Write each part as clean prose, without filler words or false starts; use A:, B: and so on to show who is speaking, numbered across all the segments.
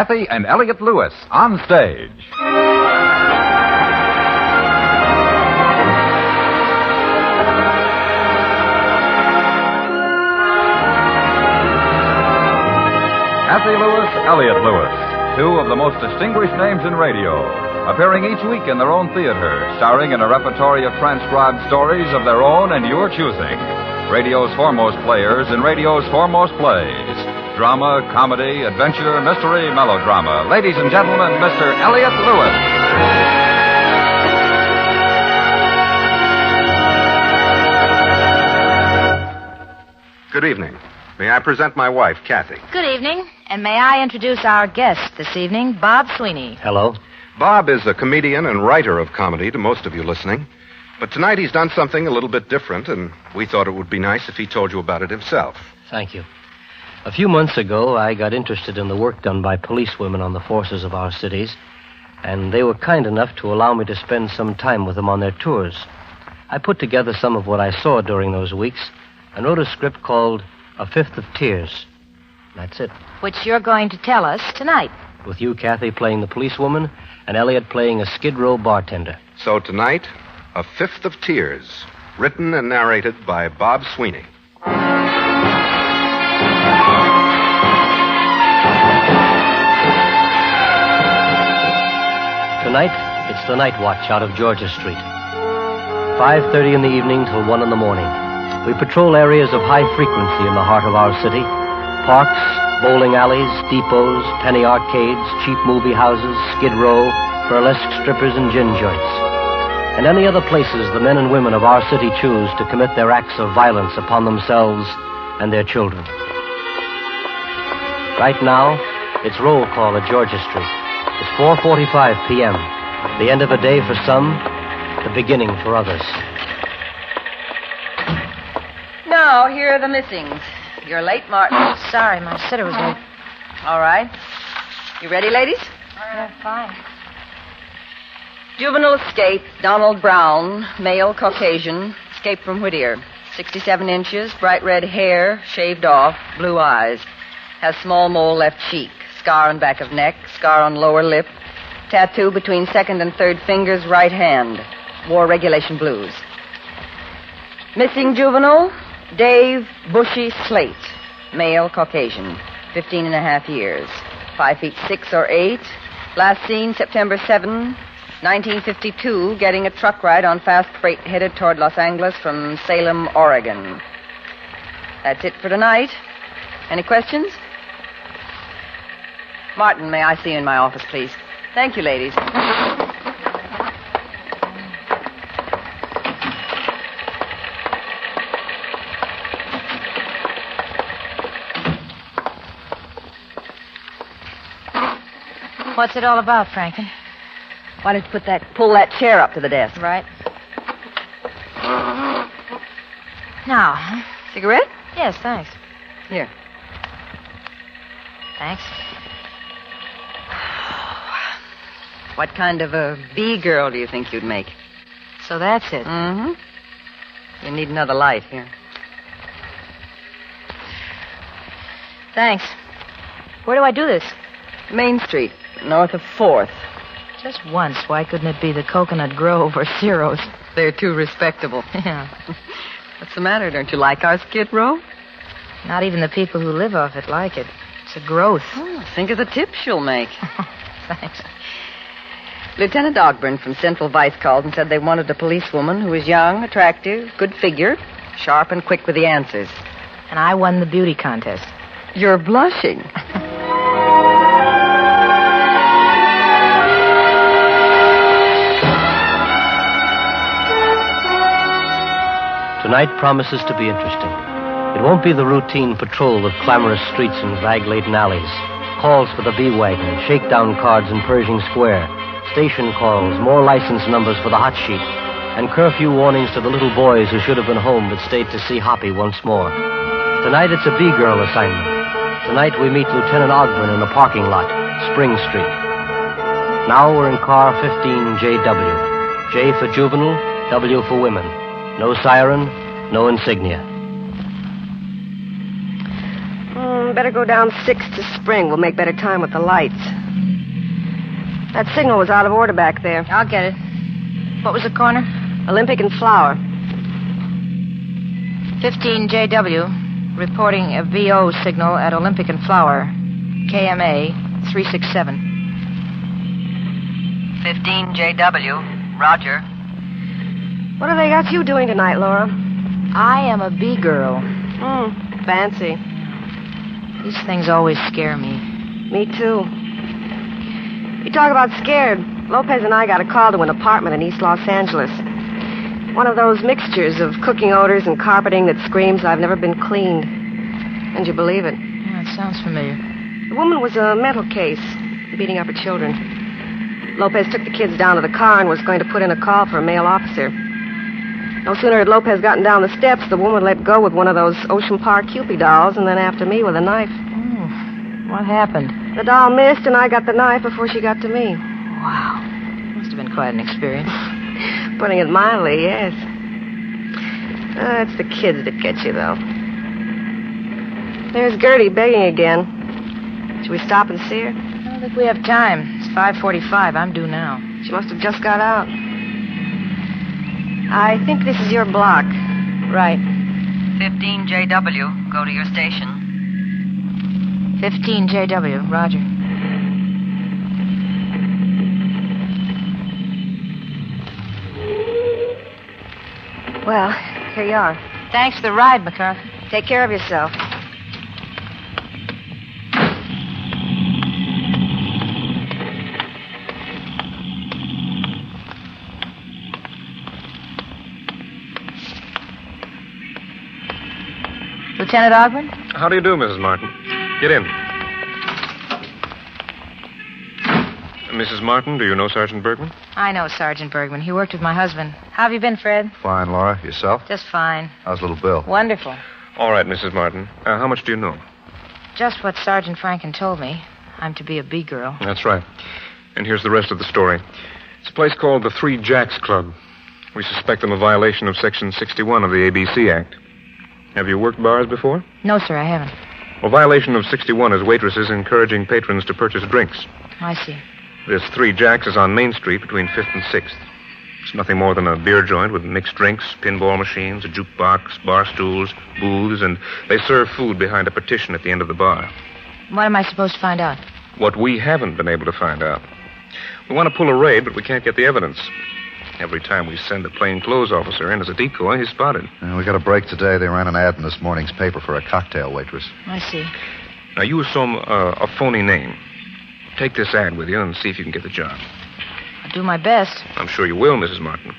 A: Kathy and Elliot Lewis on stage. Kathy Lewis, Elliot Lewis, two of the most distinguished names in radio, appearing each week in their own theater, starring in a repertory of transcribed stories of their own and your choosing. Radio's foremost players in radio's foremost plays. Drama, comedy, adventure, mystery, melodrama. Ladies and gentlemen, Mr. Elliot Lewis.
B: Good evening. May I present my wife, Kathy?
C: Good evening. And may I introduce our guest this evening, Bob Sweeney.
D: Hello.
B: Bob is a comedian and writer of comedy to most of you listening. But tonight he's done something a little bit different, and we thought it would be nice if he told you about it himself.
D: Thank you. A few months ago, I got interested in the work done by policewomen on the forces of our cities, and they were kind enough to allow me to spend some time with them on their tours. I put together some of what I saw during those weeks and wrote a script called A Fifth of Tears. That's it.
C: Which you're going to tell us tonight.
D: With you, Kathy, playing the policewoman, and Elliot playing a Skid Row bartender.
B: So tonight, A Fifth of Tears, written and narrated by Bob Sweeney.
D: Tonight, it's the night watch out of Georgia Street. 5:30 in the evening till 1 in the morning. We patrol areas of high frequency in the heart of our city. Parks, bowling alleys, depots, penny arcades, cheap movie houses, Skid Row, burlesque strippers, and gin joints. And any other places the men and women of our city choose to commit their acts of violence upon themselves and their children. Right now, it's roll call at Georgia Street. It's 4:45 p.m., the end of a day for some, the beginning for others.
E: Now, here are the missings. You're late, Martin.
C: Sorry, my sitter was late.
E: All right. You ready, ladies?
C: Yeah, fine.
E: Juvenile escape, Donald Brown, male, Caucasian, escaped from Whittier. 67 inches, bright red hair, shaved off, blue eyes. Has small mole left cheek, scar on back of neck, scar on lower lip, tattoo between second and third fingers, right hand. Wore regulation blues. Missing juvenile, Dave Bushy Slate, male, Caucasian, 15 and a half years, 5 feet 6 or 8. Last seen September 7, 1952, getting a truck ride on fast freight headed toward Los Angeles from Salem, Oregon. That's it for tonight. Any questions? Martin, may I see you in my office, please? Thank you, ladies.
C: What's it all about, Franklin?
E: Why don't you pull that chair up to the desk?
C: Right. Now, huh?
E: Cigarette?
C: Yes, thanks.
E: Here.
C: Thanks.
E: What kind of a B-girl do you think you'd make?
C: So that's it.
E: Mm-hmm. You need another light here.
C: Thanks. Where do I do this?
E: Main Street, north of 4th.
C: Just once. Why couldn't it be the Coconut Grove or Ciro's?
E: They're too respectable.
C: Yeah.
E: What's the matter? Don't you like our Skid Row?
C: Not even the people who live off it like it. It's a growth.
E: Oh, think of the tips you'll make.
C: Thanks.
E: Lieutenant Ogburn from Central Vice called and said they wanted a policewoman who was young, attractive, good figure, sharp and quick with the answers.
C: And I won the beauty contest.
E: You're blushing.
D: Tonight promises to be interesting. It won't be the routine patrol of clamorous streets and rag-laden alleys. Calls for the B-Wagon, shakedown cards in Pershing Square, station calls, more license numbers for the hot sheet, and curfew warnings to the little boys who should have been home but stayed to see Hoppy once more. Tonight it's a B-girl assignment. Tonight we meet Lieutenant Ogburn in the parking lot, Spring Street. Now we're in car 15JW. J for juvenile, W for women. No siren, no insignia.
F: better go down 6th to Spring. We'll make better time with the lights. That signal was out of order back there.
C: I'll get it. What was the corner?
F: Olympic and Flower.
C: 15 JW, reporting a VO signal at Olympic and Flower, KMA 367.
E: 15 JW. Roger.
F: What have they got you doing tonight, Laura?
C: I am a bee girl.
F: Fancy.
C: These things always scare me.
F: Me too. You talk about scared. Lopez and I got a call to an apartment in East Los Angeles. One of those mixtures of cooking odors and carpeting that screams, I've never been cleaned. And you believe it.
C: Yeah, it sounds familiar.
F: The woman was a mental case, beating up her children. Lopez took the kids down to the car and was going to put in a call for a male officer. No sooner had Lopez gotten down the steps, the woman let go with one of those Ocean Park Cupid dolls and then after me with a knife.
C: What happened?
F: The doll missed and I got the knife before she got to me.
C: Wow. Must have been quite an experience.
F: Putting it mildly, yes. It's the kids that get you, though. There's Gertie begging again. Should we stop and see her?
C: I don't think we have time. It's 5:45. I'm due now.
F: She must have just got out. I think this is your block.
C: Right.
E: 15 JW. Go to your station.
C: 15 JW. Roger.
F: Well, here you are.
C: Thanks for the ride, MacArthur.
F: Take care of yourself.
C: Lieutenant Ogburn?
G: How do you do, Mrs. Martin? Get in. Mrs. Martin, do you know Sergeant Bergman?
C: I know Sergeant Bergman. He worked with my husband. How have you been, Fred?
A: Fine, Laura. Yourself?
C: Just fine.
A: How's little Bill?
C: Wonderful.
G: All right, Mrs. Martin. How much do you know?
C: Just what Sergeant Franken told me. I'm to be a bee girl.
G: That's right. And here's the rest of the story. It's a place called the Three Jacks Club. We suspect them of violation of Section 61 of the ABC Act. Have you worked bars before?
C: No, sir, I haven't.
G: Well, violation of 61 is waitresses encouraging patrons to purchase drinks.
C: I see.
G: This Three Jacks is on Main Street between 5th and 6th. It's nothing more than a beer joint with mixed drinks, pinball machines, a jukebox, bar stools, booths, and they serve food behind a partition at the end of the bar.
C: What am I supposed to find out?
G: What we haven't been able to find out. We want to pull a raid, but we can't get the evidence. Every time we send a plainclothes officer in as a decoy, he's spotted.
A: We got a break today. They ran an ad in this morning's paper for a cocktail waitress.
C: I see.
G: Now, you assume a phony name. Take this ad with you and see if you can get the job.
C: I'll do my best.
G: I'm sure you will, Mrs. Martin.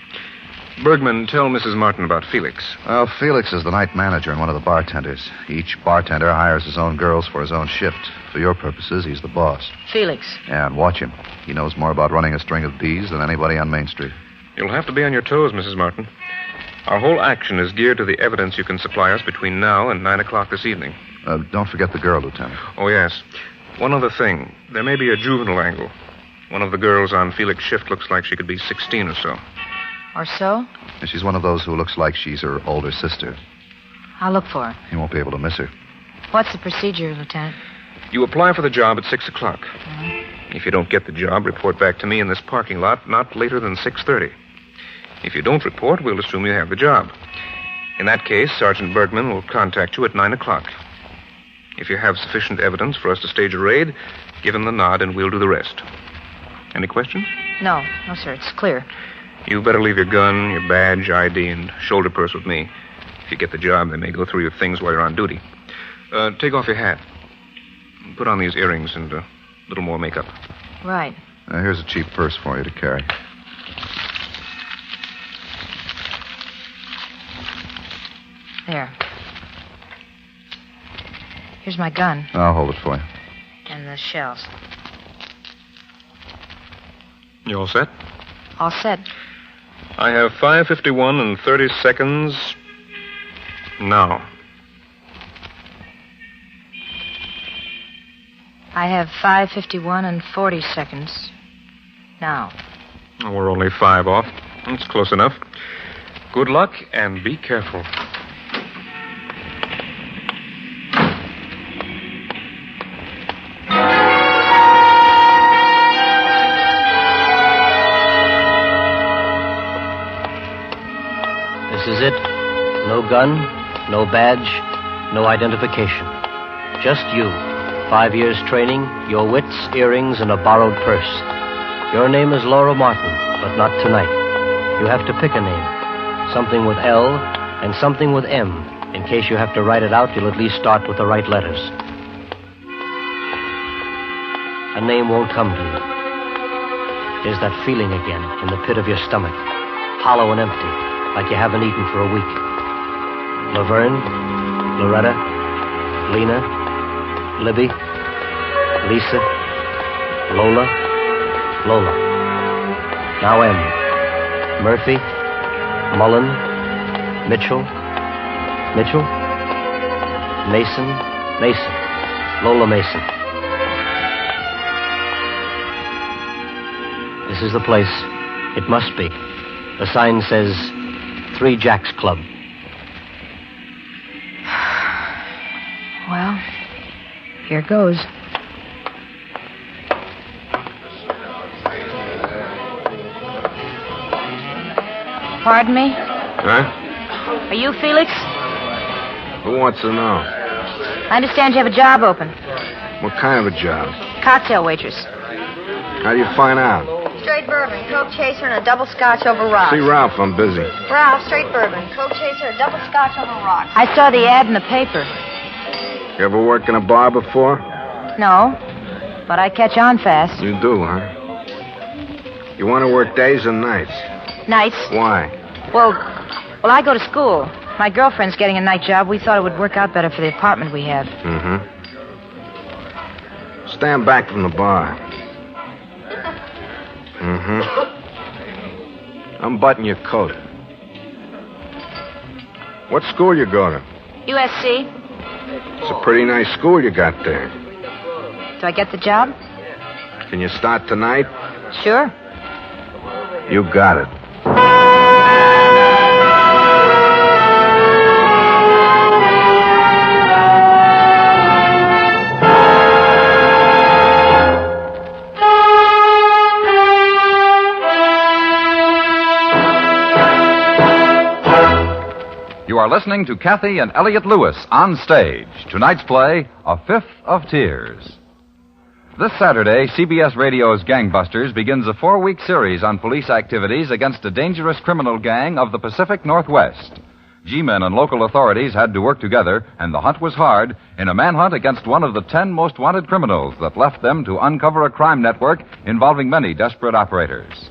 G: Bergman, tell Mrs. Martin about Felix.
A: Well, Felix is the night manager and one of the bartenders. Each bartender hires his own girls for his own shift. For your purposes, he's the boss.
C: Felix.
A: Yeah, and watch him. He knows more about running a string of bees than anybody on Main Street.
G: You'll have to be on your toes, Mrs. Martin. Our whole action is geared to the evidence you can supply us between now and 9 o'clock this evening.
A: Don't forget the girl, Lieutenant.
G: Oh, yes. One other thing. There may be a juvenile angle. One of the girls on Felix's shift looks like she could be 16 or so.
C: Or so?
A: And she's one of those who looks like she's her older sister.
C: I'll look for her.
A: You won't be able to miss her.
C: What's the procedure, Lieutenant?
G: You apply for the job at 6 o'clock. If you don't get the job, report back to me in this parking lot not later than 6:30. If you don't report, we'll assume you have the job. In that case, Sergeant Bergman will contact you at 9 o'clock. If you have sufficient evidence for us to stage a raid, give him the nod and we'll do the rest. Any questions?
C: No, sir, it's clear.
G: You better leave your gun, your badge, ID, and shoulder purse with me. If you get the job, they may go through your things while you're on duty. Take off your hat. Put on these earrings and a little more makeup.
C: Right.
A: Here's a cheap purse for you to carry.
C: There. Here's my gun.
A: I'll hold it for you.
C: And the shells.
G: You all set?
C: All set.
G: I have 5:51 and 30 seconds now.
C: I have 5:51 and 40 seconds now.
G: We're only 5 off. That's close enough. Good luck and be careful.
D: This is it. No gun, no badge, no identification. Just you. 5 years training, your wits, earrings, and a borrowed purse. Your name is Laura Martin, but not tonight. You have to pick a name. Something with L and something with M. In case you have to write it out, you'll at least start with the right letters. A name won't come to you. There's that feeling again in the pit of your stomach, hollow and empty, like you haven't eaten for a week. Laverne, Loretta, Lena, Libby, Lisa, Lola, Lola. Now M. Murphy, Mullen, Mitchell, Mitchell, Mason, Mason, Lola Mason. This is the place. It must be. The sign says Three Jacks Club.
C: Well, here goes. Pardon me?
B: Huh?
C: Are you Felix?
B: Who wants to know?
C: I understand you have a job open.
B: What kind of a job?
C: Cocktail waitress.
B: How do you find out?
H: Straight bourbon, Coke chaser, and a double scotch over rocks.
B: See Ralph, I'm busy.
H: Ralph, straight bourbon, Coke chaser, a double scotch over rocks.
C: I saw the ad in the paper.
B: You ever worked in a bar before?
C: No, but I catch on fast.
B: You do, huh? You want to work days and nights?
C: Nights.
B: Why?
C: Well, I go to school. My girlfriend's getting a night job. We thought it would work out better for the apartment we have.
B: Mm-hmm. Stand back from the bar. Mm-hmm. Unbutton your coat. What school you go to?
C: USC.
B: It's a pretty nice school you got there.
C: Do I get the job?
B: Can you start tonight?
C: Sure.
B: You got it.
A: You are listening to Kathy and Elliot Lewis on stage. Tonight's play, A Fifth of Tears. This Saturday, CBS Radio's Gangbusters begins a 4-week series on police activities against a dangerous criminal gang of the Pacific Northwest. G-men and local authorities had to work together, and the hunt was hard, in a manhunt against one of the 10 most wanted criminals that left them to uncover a crime network involving many desperate operators.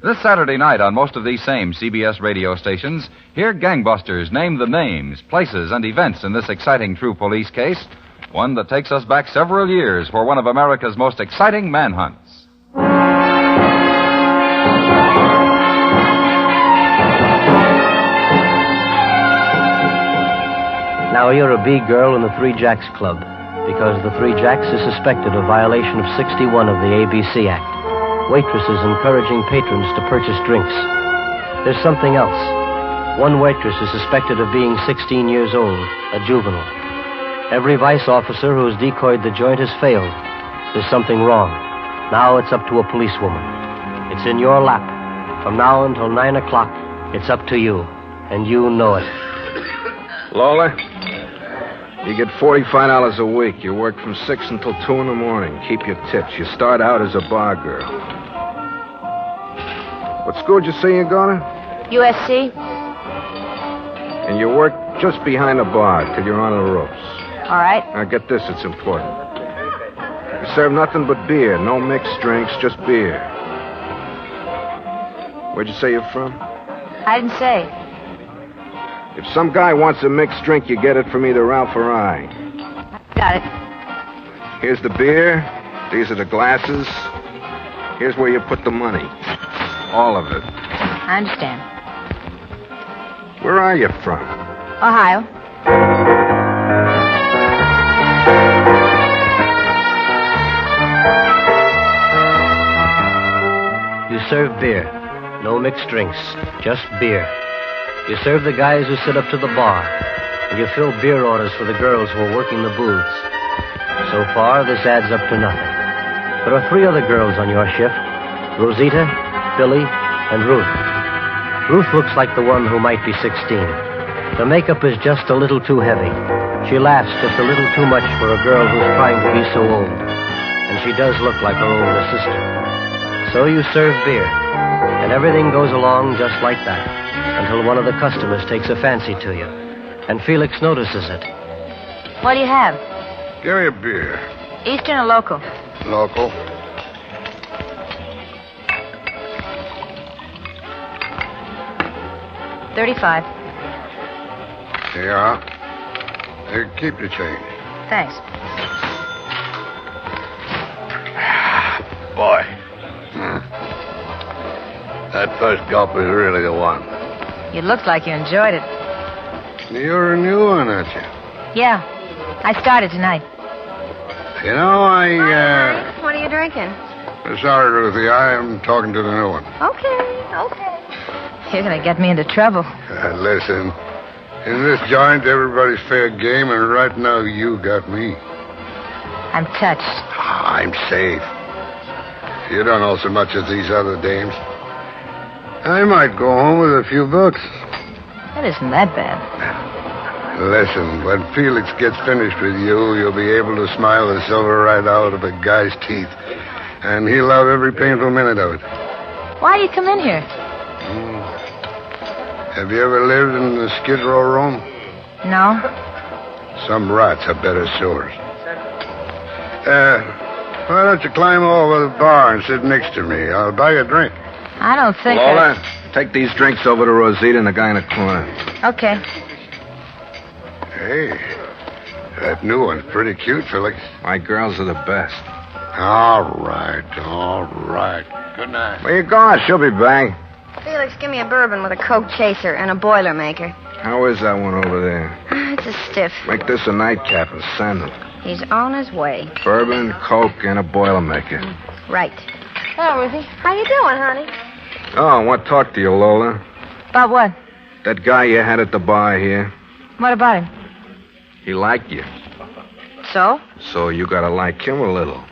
A: This Saturday night on most of these same CBS radio stations, hear Gangbusters name the names, places, and events in this exciting true police case, one that takes us back several years for one of America's most exciting manhunts.
D: Now you're a B girl in the Three Jacks Club, because the Three Jacks is suspected of violation of 61 of the ABC Act. Waitresses encouraging patrons to purchase drinks. There's something else. One waitress is suspected of being 16 years old, a juvenile. Every vice officer who has decoyed the joint has failed. There's something wrong. Now it's up to a policewoman. It's in your lap. From now until 9 o'clock, it's up to you. And you know it.
B: Lola, you get $45 a week. You work from 6 until 2 in the morning. Keep your tips. You start out as a bar girl. What school did you say you're going to?
C: USC.
B: And you work just behind the bar till you're on the ropes.
C: All right.
B: Now get this, it's important. You serve nothing but beer. No mixed drinks, just beer. Where'd you say you're from?
C: I didn't say.
B: If some guy wants a mixed drink, you get it from either Ralph or I.
C: Got it.
B: Here's the beer. These are the glasses. Here's where you put the money. All of it.
C: I understand.
B: Where are you from?
C: Ohio.
D: You serve beer. No mixed drinks. Just beer. You serve the guys who sit up to the bar. And you fill beer orders for the girls who are working the booths. So far, this adds up to nothing. There are 3 other girls on your shift. Rosita, Billy, and Ruth. Ruth looks like the one who might be 16. The makeup is just a little too heavy. She laughs just a little too much for a girl who's trying to be so old. And she does look like her older sister. So you serve beer, and everything goes along just like that, until one of the customers takes a fancy to you, and Felix notices it.
C: What do you have?
I: Give me a beer.
C: Eastern or local?
I: Local.
C: $35.
I: Yeah. Here, keep the change.
C: Thanks.
I: Boy. That first gulp is really the one.
C: You looked like you enjoyed it.
I: You're a new one, aren't you?
C: Yeah. I started tonight.
I: You know,
H: What are you drinking?
I: Sorry, Ruthie, I am talking to the new one.
H: Okay.
C: You're going to get me into trouble.
I: Listen, in this joint, everybody's fair game, and right now you got me.
C: I'm touched.
I: I'm safe. You don't know so much as these other dames. I might go home with a few bucks.
C: That isn't that bad.
I: Listen, when Felix gets finished with you, you'll be able to smile the silver right out of a guy's teeth. And he'll love every painful minute of it.
C: Why do you come in here?
I: Have you ever lived in the Skid Row room?
C: No.
I: Some rats have better sewers. Why don't you climb over the bar and sit next to me? I'll buy you a drink.
C: I don't think
B: Lola, take these drinks over to Rosita and the guy in the corner.
C: Okay.
I: Hey, that new one's pretty cute, Felix.
B: My girls are the best.
I: All right. Good night.
B: Where you going? She'll be back.
H: Felix, give me a bourbon with a Coke chaser and a Boilermaker.
B: How is that one over there?
H: It's a stiff.
B: Make this a nightcap and send them.
H: He's on his way.
B: Bourbon, Coke, and a Boilermaker.
H: Right.
C: Hello, Ruthie.
H: How you doing, honey?
B: Oh, I want to talk to you, Lola.
C: About what?
B: That guy you had at the bar here,
C: What about him?
B: he liked you.
C: So?
B: So you gotta like him a little.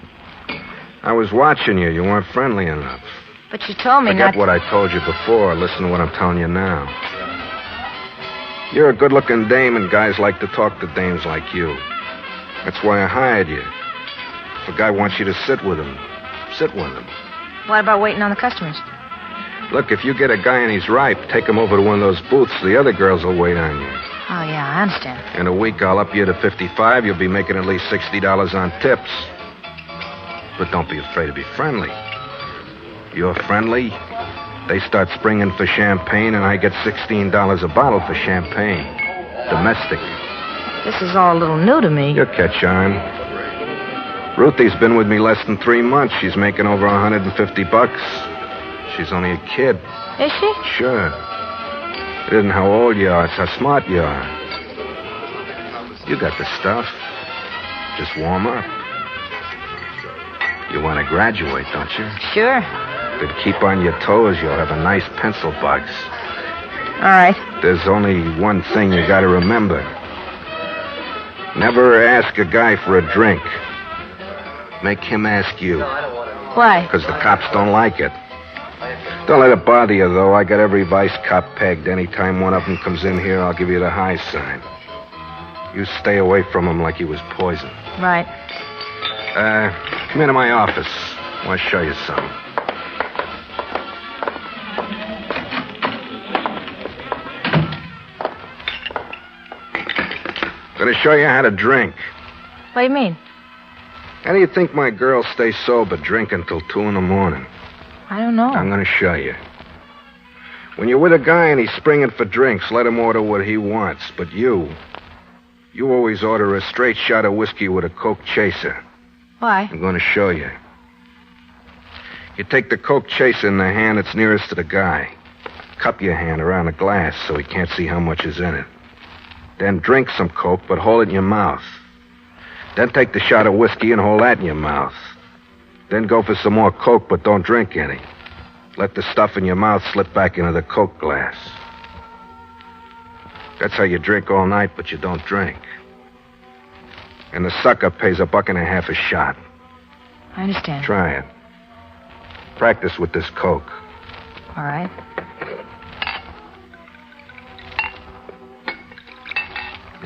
B: I was watching you. You weren't friendly enough.
C: But you told me
B: Forget
C: not...
B: what I told you before. Listen to what I'm telling you now. You're a good-looking dame, and guys like to talk to dames like you. That's why I hired you. If a guy wants you to sit with him, sit with him.
C: What about waiting on the customers?
B: Look, if you get a guy and he's ripe, take him over to one of those booths. The other girls will wait on you.
C: Oh, yeah, I understand.
B: In a week, I'll up you to 55. You'll be making at least $60 on tips. But don't be afraid to be friendly. You're friendly, they start springing for champagne, and I get $16 a bottle for champagne. Domestic.
C: This is all a little new to me.
B: You'll catch on. Ruthie's been with me less than 3 months. She's making over $150. She's only a kid.
C: Is she?
B: Sure. It isn't how old you are, it's how smart you are. You got the stuff. Just warm up. You want to graduate, don't you?
C: Sure.
B: Then keep on your toes. You'll have a nice pencil box.
C: All right.
B: There's only one thing you got to remember. Never ask a guy for a drink. Make him ask you.
C: Why?
B: Because the cops don't like it. Don't let it bother you, though. I got every vice cop pegged. Anytime one of them comes in here, I'll give you the high sign. You stay away from him like he was poison.
C: Right.
B: Come into my office. I want to show you something. Going to show you how to drink.
C: What do you mean?
B: How do you think my girls stay sober, drink until 2 in the morning?
C: I don't know.
B: I'm going to show you. When you're with a guy and he's springing for drinks, let him order what he wants. But you always order a straight shot of whiskey with a Coke chaser.
C: Why?
B: I'm going to show you. You take the Coke chaser in the hand that's nearest to the guy. Cup your hand around the glass so he can't see how much is in it. Then drink some Coke, but hold it in your mouth. Then take the shot of whiskey and hold that in your mouth. Then go for some more Coke, but don't drink any. Let the stuff in your mouth slip back into the Coke glass. That's how you drink all night, but you don't drink. And the sucker pays $1.50 a shot.
C: I understand.
B: Try it. Practice with this Coke.
C: All right.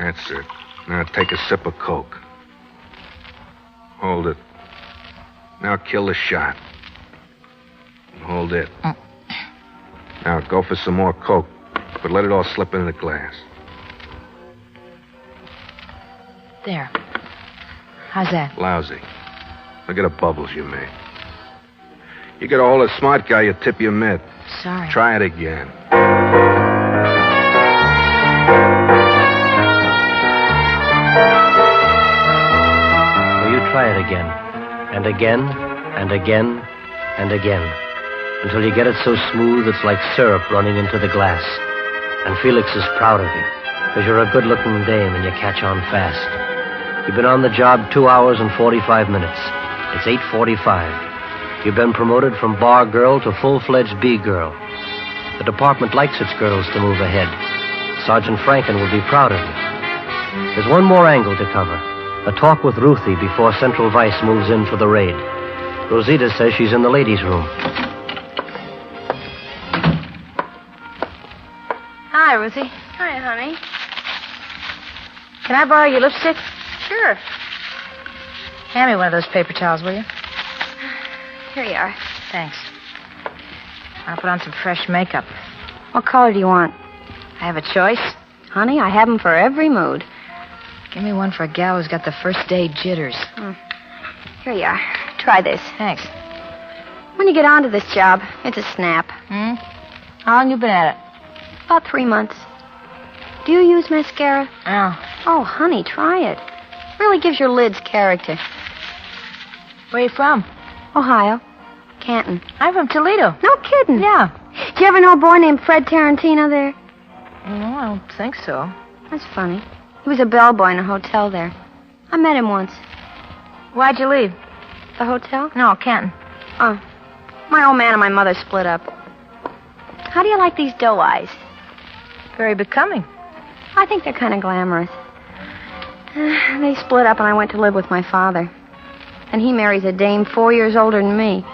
B: That's it. Now take a sip of Coke. Hold it. Now kill the shot. Hold it. Now go for some more Coke, but let it all slip into the glass.
C: There. How's that?
B: Lousy. Look at the bubbles you made. You get a hold of a smart guy, you tip your mitt.
C: Sorry.
B: Try it again.
D: So you try it again, and again, and again, and again, until you get it so smooth it's like syrup running into the glass. And Felix is proud of you, because you're a good-looking dame and you catch on fast. You've been on the job 2 hours and 45 minutes. It's 8:45. You've been promoted from bar girl to full-fledged B girl. The department likes its girls to move ahead. Sergeant Franken will be proud of you. There's one more angle to cover. A talk with Ruthie before Central Vice moves in for the raid. Rosita says she's in the ladies' room.
C: Hi, Ruthie.
H: Hi, honey.
C: Can I borrow your lipstick?
H: Sure.
C: Hand me one of those paper towels, will you?
H: Here you are.
C: Thanks. I'll put on some fresh makeup.
H: What color do you want?
C: I have a choice.
H: Honey, I have them for every mood.
C: Give me one for a gal who's got the first day jitters.
H: Here you are. Try this.
C: Thanks.
H: When you get onto this job, it's a snap.
C: How long you been at it?
H: About 3 months. Do you use mascara?
C: Oh.
H: Oh, honey, try it. Really gives your lids character.
C: Where you from?
H: Ohio. Canton.
C: I'm from Toledo.
H: No kidding.
C: Yeah.
H: Did you ever know a boy named Fred Tarantino there?
C: No, I don't think so.
H: That's funny. He was a bellboy in a hotel there. I met him once.
C: Why'd you leave?
H: The hotel?
C: No, Canton.
H: Oh. My old man and my mother split up. How do you like these doe eyes?
C: Very becoming.
H: I think they're kind of glamorous. They split up and I went to live with my father. And he marries a dame 4 years older than me.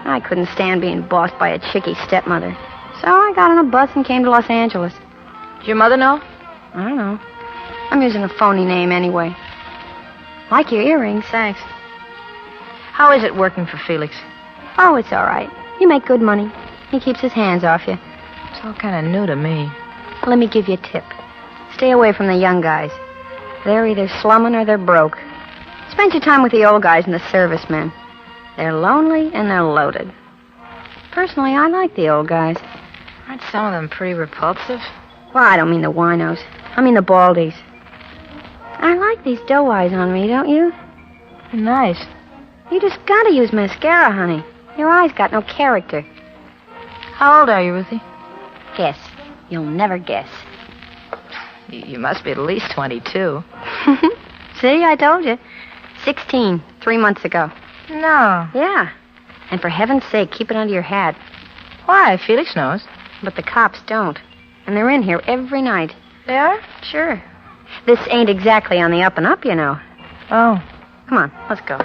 H: I couldn't stand being bossed by a chicky stepmother. So I got on a bus and came to Los Angeles.
C: Does your mother know?
H: I don't know. I'm using a phony name anyway. Like your earrings.
C: Thanks. How is it working for Felix?
H: Oh, it's all right. You make good money. He keeps his hands off you.
C: It's all kind of new to me.
H: Let me give you a tip. Stay away from the young guys. They're either slumming or they're broke. Spend your time with the old guys and the servicemen. They're lonely and they're loaded. Personally, I like the old guys.
C: Aren't some of them pretty repulsive?
H: Well, I don't mean the winos. I mean the baldies. I like these doe eyes on me, don't you?
C: They're nice.
H: You just gotta use mascara, honey. Your eyes got no character.
C: How old are you, Ruthie?
H: Guess. You'll never guess.
C: You must be at least 22.
H: See, I told you. 16, 3 months ago.
C: No.
H: Yeah. And for heaven's sake, keep it under your hat.
C: Why? Felix knows.
H: But the cops don't. And they're in here every night.
C: They are?
H: Sure. This ain't exactly on the up and up, you know.
C: Oh.
H: Come on, let's go.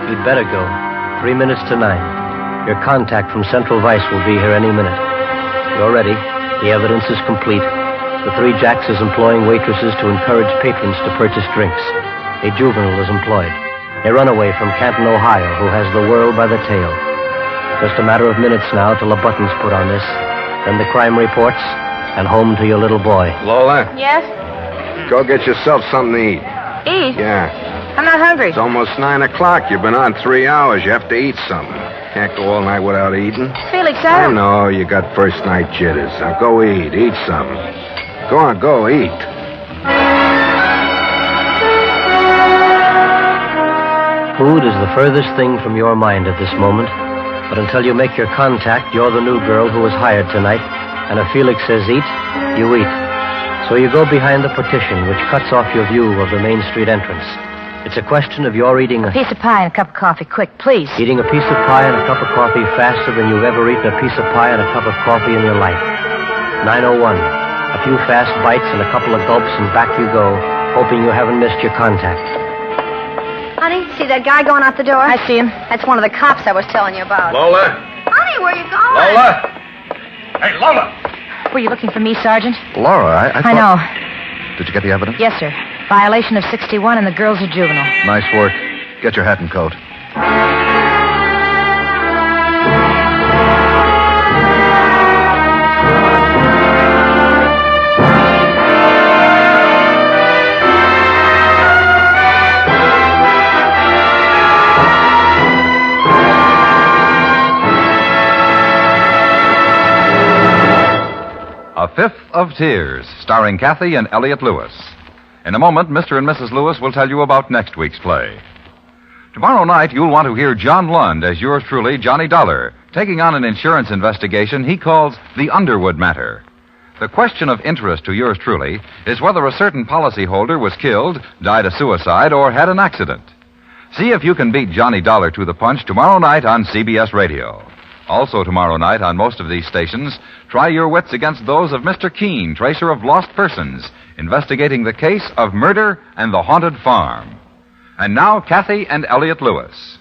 D: You'd better go. 3 minutes to 9. Your contact from Central Vice will be here any minute. You're ready. The evidence is complete. The Three Jacks is employing waitresses to encourage patrons to purchase drinks. A juvenile is employed. A runaway from Canton, Ohio, who has the world by the tail. Just a matter of minutes now till a button's put on this. Then the crime reports, and home to your little boy.
B: Lola,
C: Yes?
B: go get yourself something to eat.
C: Eat?
B: Yeah.
C: I'm not hungry.
B: It's almost 9 o'clock. You've been on 3 hours. You have to eat something. Can't go all night without eating.
C: Felix,
B: I know you got first night jitters. Now go eat. Eat something. Go on, go eat.
D: Food is the furthest thing from your mind at this moment. But until you make your contact, you're the new girl who was hired tonight. And if Felix says eat, you eat. So you go behind the partition, which cuts off your view of the Main Street entrance. It's a question of your eating
C: A piece of pie and a cup of coffee, quick, please.
D: Eating a piece of pie and a cup of coffee faster than you've ever eaten a piece of pie and a cup of coffee in your life. 9:01. A few fast bites and a couple of gulps, and back you go, hoping you haven't missed your contact.
H: Honey, see that guy going out the door?
C: I see him.
H: That's one of the cops I was telling you about.
B: Lola?
H: Honey, where you going?
B: Lola? Hey, Lola!
C: Were you looking for me, Sergeant?
J: Laura, I thought...
C: I know.
J: Did you get the evidence?
C: Yes, sir. Violation of 61, and the girl's a juvenile.
J: Nice work. Get your hat and coat.
A: A Fifth of Tears, starring Kathy and Elliot Lewis. In a moment, Mr. and Mrs. Lewis will tell you about next week's play. Tomorrow night, you'll want to hear John Lund as yours truly, Johnny Dollar, taking on an insurance investigation he calls the Underwood Matter. The question of interest to yours truly is whether a certain policyholder was killed, died a suicide, or had an accident. See if you can beat Johnny Dollar to the punch tomorrow night on CBS Radio. Also tomorrow night on most of these stations, try your wits against those of Mr. Keene, tracer of lost persons, investigating the case of murder and the haunted farm. And now, Kathy and Elliot Lewis.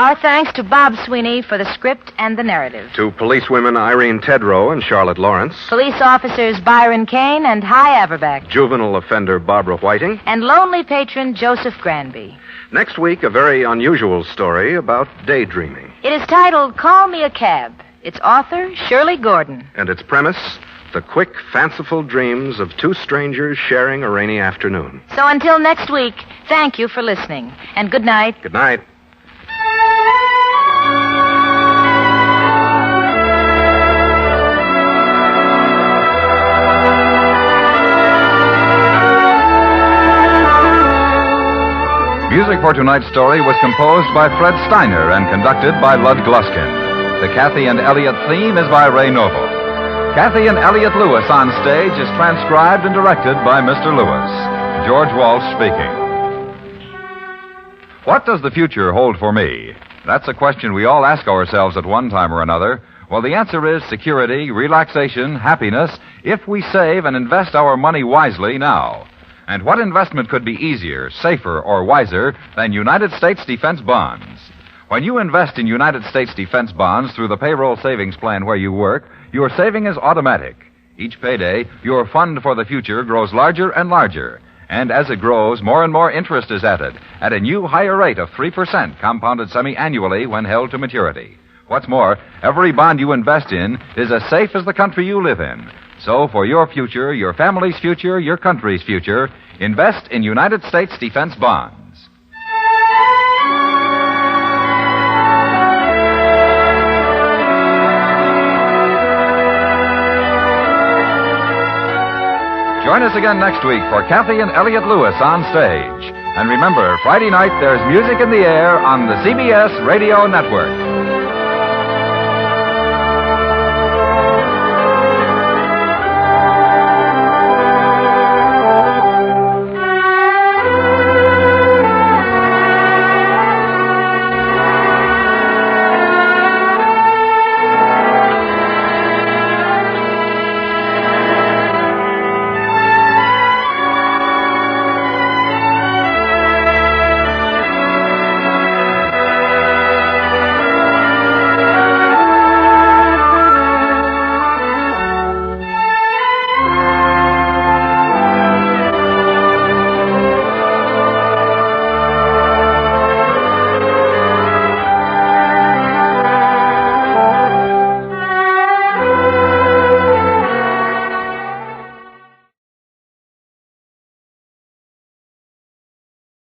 C: Our thanks to Bob Sweeney for the script and the narrative.
B: To policewomen Irene Tedrow and Charlotte Lawrence.
C: Police officers Byron Kane and Hy Averback.
B: Juvenile offender Barbara Whiting.
C: And lonely patron Joseph Granby.
B: Next week, a very unusual story about daydreaming.
C: It is titled Call Me a Cab. Its author, Shirley Gordon.
B: And its premise, the quick, fanciful dreams of two strangers sharing a rainy afternoon.
C: So until next week, thank you for listening. And good night.
B: Good night.
A: Music for tonight's story was composed by Fred Steiner and conducted by Lud Gluskin. The Kathy and Elliot theme is by Ray Noble. Kathy and Elliot Lewis on stage is transcribed and directed by Mr. Lewis. George Walsh speaking. What does the future hold for me? That's a question we all ask ourselves at one time or another. Well, the answer is security, relaxation, happiness, if we save and invest our money wisely now. And what investment could be easier, safer, or wiser than United States defense bonds? When you invest in United States defense bonds through the payroll savings plan where you work, your saving is automatic. Each payday, your fund for the future grows larger and larger. And as it grows, more and more interest is added at a new higher rate of 3% compounded semi-annually when held to maturity. What's more, every bond you invest in is as safe as the country you live in. So for your future, your family's future, your country's future, invest in United States defense bonds. Join us again next week for Kathy and Elliot Lewis on stage. And remember, Friday night there's music in the air on the CBS Radio Network.